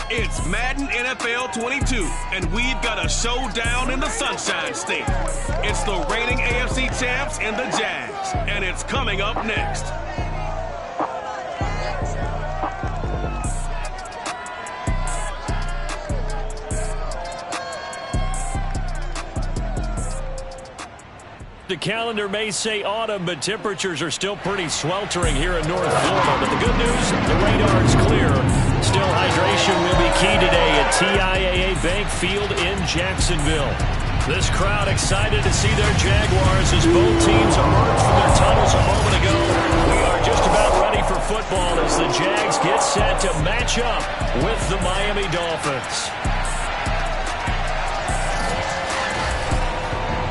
It's Madden NFL 22, and we've got a showdown in the Sunshine State. It's the reigning AFC champs and the Jags, and it's coming up next. The calendar may say autumn, but temperatures are still pretty sweltering here in North Florida. But the good news, the radar is clear. Still, hydration will be key today at TIAA Bank Field in Jacksonville. This crowd excited to see their Jaguars as both teams emerged from their tunnels a moment ago. We are just about ready for football as the Jags get set to match up with the Miami Dolphins.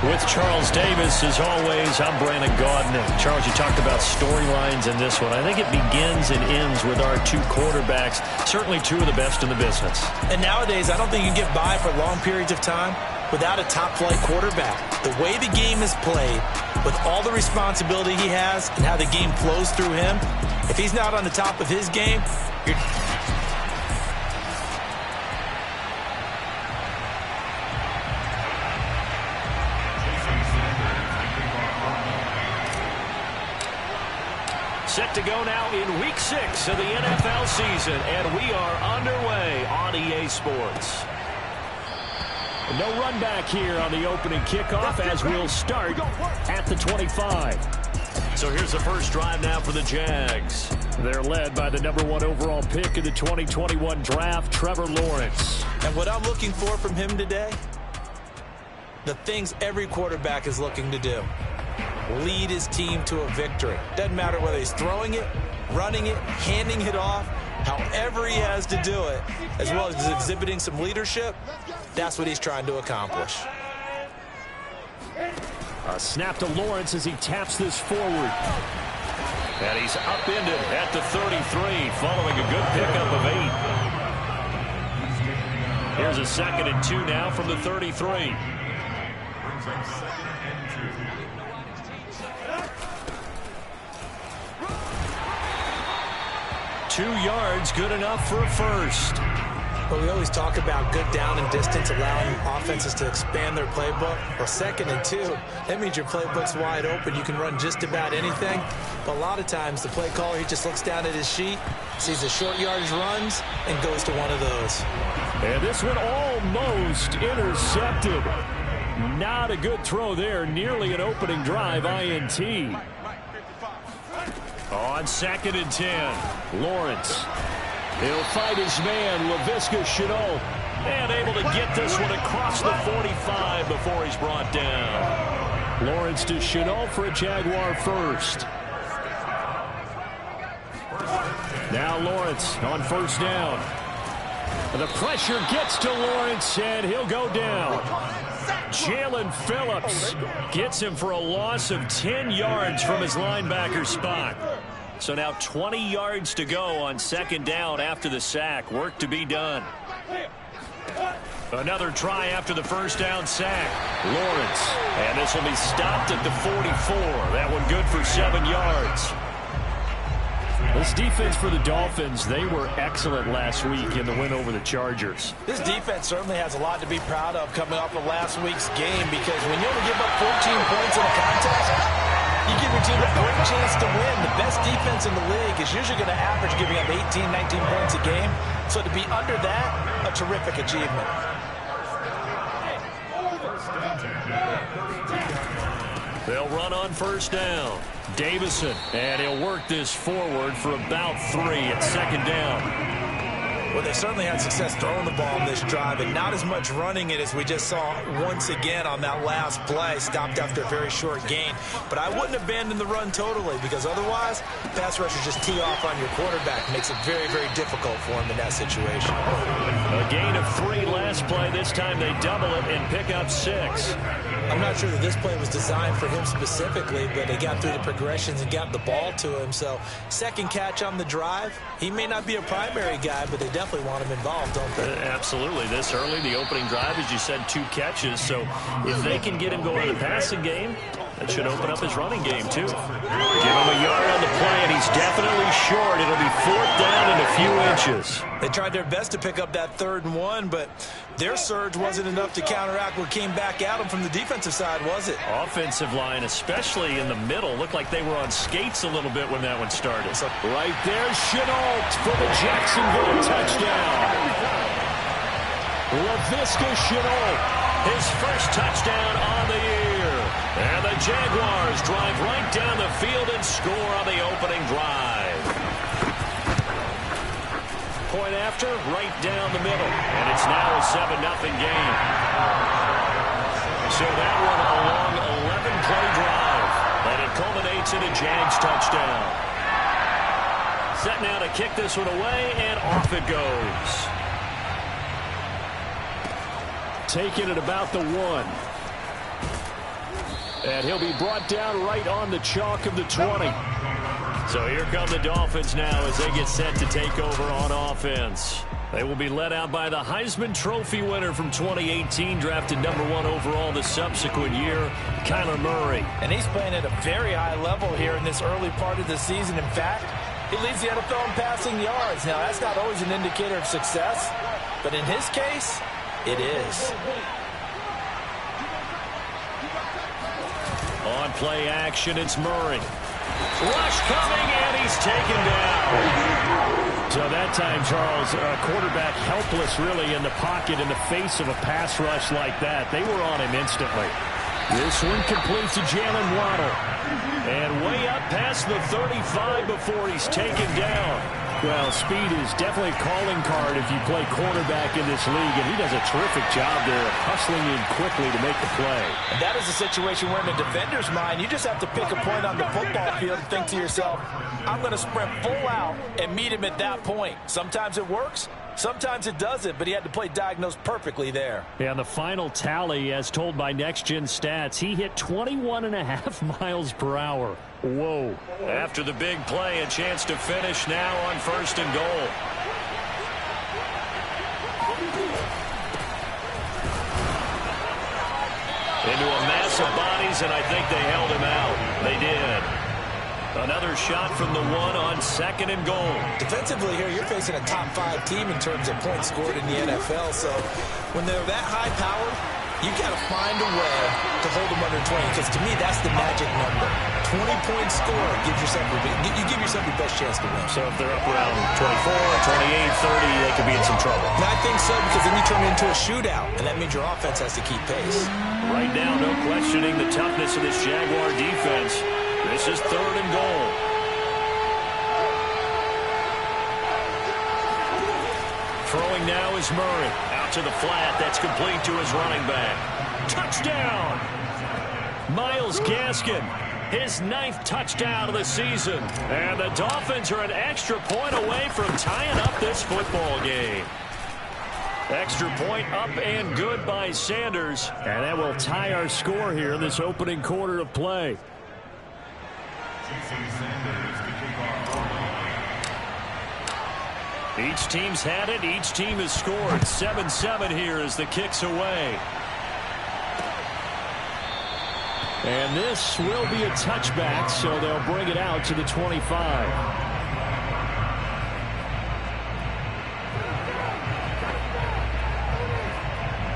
With Charles Davis, as always, I'm Brandon Gaudin. Charles, you talked about storylines in this one. I think it begins and ends with our two quarterbacks, certainly two of the best in the business. And nowadays, I don't think you can get by for long periods of time without a top-flight quarterback. The way the game is played, with all the responsibility he has and how the game flows through him, if he's not on the top of his game, you're... Set to go now in Week 6 of the NFL season, and we are underway on EA Sports. No run back here on the opening kickoff as we'll start at the 25. So here's the first drive now for the Jags. They're led by the #1 overall pick in the 2021 draft, Trevor Lawrence. And what I'm looking for from him today, the things every quarterback is looking to do. Lead his team to a victory. Doesn't matter whether he's throwing it, running it, handing it off, however he has to do it, as well as exhibiting some leadership, that's what he's trying to accomplish. A snap to Lawrence as he taps this forward. And he's upended at the 33, following a good pickup of 8. Here's a 2nd and 2 now from the 33. 2 yards, good enough for a first. But we always talk about good down and distance, allowing offenses to expand their playbook. Well, 2nd and 2, that means your playbook's wide open. You can run just about anything. But a lot of times, the play caller, he just looks down at his sheet, sees the short yardage runs, and goes to one of those. And this one almost intercepted. Not a good throw there. Nearly an opening drive, INT. On 2nd and 10, Lawrence. He'll fight his man, Laviska Shenault, and able to get this one across the 45 before he's brought down. Lawrence to Shenault for a Jaguar first. Now Lawrence on 1st down. The pressure gets to Lawrence, and he'll go down. Jalen Phillips gets him for a loss of 10 yards from his linebacker spot. So now 20 yards to go on 2nd down after the sack. Work to be done. Another try after the 1st down sack. Lawrence. And this will be stopped at the 44. That one good for 7 yards. This defense for the Dolphins, they were excellent last week in the win over the Chargers. This defense certainly has a lot to be proud of coming off of last week's game, because when you only give up 14 points in a contest, you give your team a great chance to win. The best defense in the league is usually going to average giving up 18, 19 points a game. So to be under that, a terrific achievement. They'll run on 1st down. Davison, and he'll work this forward for about 3 at 2nd down. Well, they certainly had success throwing the ball in this drive, and not as much running it as we just saw once again on that last play, stopped after a very short gain. But I wouldn't abandon the run totally, because otherwise, pass rushers just tee off on your quarterback. Makes it very, very difficult for him in that situation. A gain of 3 last play. This time they double it and pick up 6. I'm not sure that this play was designed for him specifically, but they got through the progressions and got the ball to him. So 2nd catch on the drive. He may not be a primary guy, but they definitely want him involved, don't they? Absolutely. This early, the opening drive, as you said, 2 catches. So if they can get him going in the passing game, that should open up his running game, too. Give him a yard on the play, and he's definitely short. It'll be 4th down and a few inches. They tried their best to pick up that 3rd and 1, but their surge wasn't enough to counteract what came back at them from the defensive side, was it? Offensive line, especially in the middle, looked like they were on skates a little bit when that one started. So right there, Chenault for the Jacksonville touchdown. LaVisca Chenault, his first touchdown on the year. And the Jaguars drive right down the field and score on the opening drive. Point after, right down the middle. And it's now a 7-0 game. So that one a long 11-play drive. And it culminates in a Jags touchdown. Set now to kick this one away, and off it goes. Taking it about the 1. And he'll be brought down right on the chalk of the 20. So here come the Dolphins now as they get set to take over on offense. They will be led out by the Heisman Trophy winner from 2018, drafted #1 overall the subsequent year, Kyler Murray. And he's playing at a very high level here in this early part of the season. In fact, he leads the NFL in passing yards. Now, that's not always an indicator of success, but in his case, it is. On play action, it's Murray. Rush coming, and he's taken down. So that time, Charles, quarterback helpless really in the pocket in the face of a pass rush like that. They were on him instantly. This one complete to Jalen Waddle. And way up past the 35 before he's taken down. Well, speed is definitely a calling card if you play quarterback in this league, and he does a terrific job there of hustling in quickly to make the play. And that is a situation where in the defender's mind, you just have to pick a point on the football field and think to yourself, I'm going to sprint full out and meet him at that point. Sometimes it works, sometimes it doesn't, but he had to play diagnosed perfectly there. Yeah, and the final tally, as told by Next Gen Stats, he hit 21.5 miles per hour. Whoa. After the big play, a chance to finish now on 1st and goal. Into a mass of bodies, and I think they held him out. They did. Another shot from the 1 on 2nd and goal. Defensively here, you're facing a top 5 team in terms of points scored in the NFL. So when they're that high powered, you got to find a way to hold them under 20. Because to me, that's the magic number. 20-point score gives yourself you give yourself your best chance to win. So if they're up around 24, 28, 30, they could be in some trouble. And I think so, because then you turn it into a shootout, and that means your offense has to keep pace. Right now, no questioning the toughness of this Jaguar defense. This is 3rd and goal. Throwing now is Murray. Out to the flat. That's complete to his running back. Touchdown! Myles Gaskin, his 9th touchdown of the season. And the Dolphins are an extra point away from tying up this football game. Extra point up and good by Sanders. And that will tie our score here in this opening quarter of play. Each team's had it. Each team has scored. 7-7 here as the kick's away. And this will be a touchback, so they'll bring it out to the 25.